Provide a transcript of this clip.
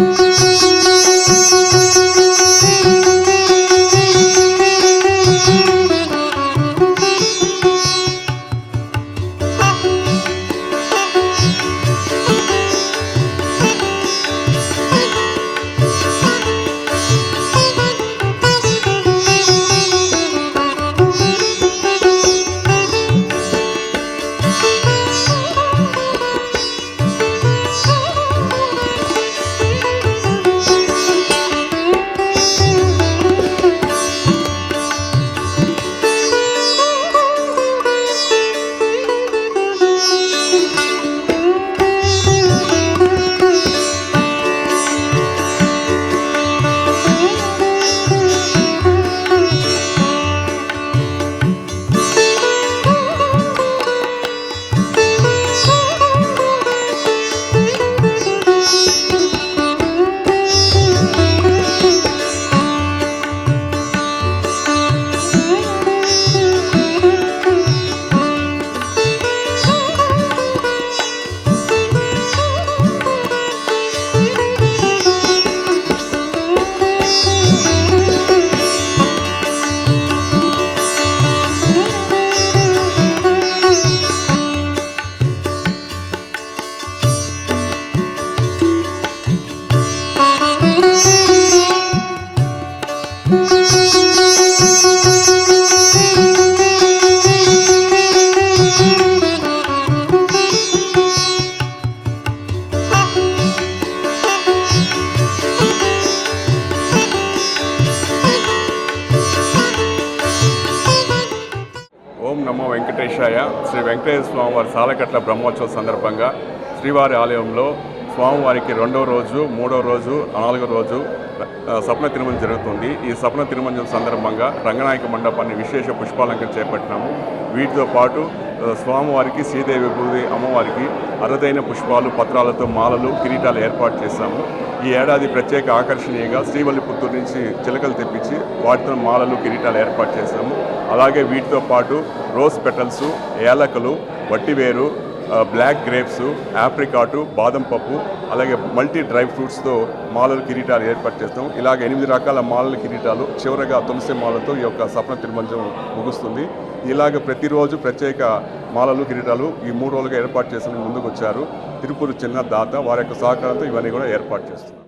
ఓం నమో వెంకటేశాయ. శ్రీ వెంకటేశ్వర స్వామివారి సాలకట్ల బ్రహ్మోత్సవ సందర్భంగా శ్రీవారి ఆలయంలో స్వామివారికి 2వ రోజు, 3వ రోజు, 4వ రోజు సప్న తిరుమంజనం జరుగుతుంది. ఈ సప్న తిరుమంజనం సందర్భంగా రంగనాయక మండపాన్ని విశేష పుష్పాలంకరణ చేపట్టినాము. వీటితో పాటు స్వామివారికి, శ్రీదేవి భూదేవి అమ్మవారికి అరుదైన పుష్పాలు, పత్రాలతో మాలలు, కిరీటాలు ఏర్పాటు చేశాము. ఈ ఏడాది ప్రత్యేక ఆకర్షణీయంగా శ్రీవల్లిపుత్తూరు నుంచి చిలకలు తెప్పించి వాటితో మాలలు, కిరీటాలు ఏర్పాటు చేశాము. అలాగే వీటితో పాటు రోజ్ పెటల్స్, ఏలకలు, వట్టివేరు, బ్లాక్ గ్రేప్స్, ఆప్రికాటు, బాదం పప్పు, అలాగే మల్టీ డ్రై ఫ్రూట్స్తో మాలలు, కిరీటాలు ఏర్పాటు చేస్తాం. ఇలాగ 8 రకాల మాలలు, కిరీటాలు, చివరగా తులసి మాలతో ఈ యొక్క సప్న తిరుమంజనం ముగుస్తుంది. ఇలాగ ప్రతిరోజు ప్రత్యేక మాలలు, కిరీటాలు ఈ 3 రోజులుగా ఏర్పాటు చేసిన ముందుకు వచ్చారు. తిరుపూరు చిన్న దాత వారి యొక్క సహకారంతో ఇవన్నీ కూడా ఏర్పాటు చేస్తున్నారు.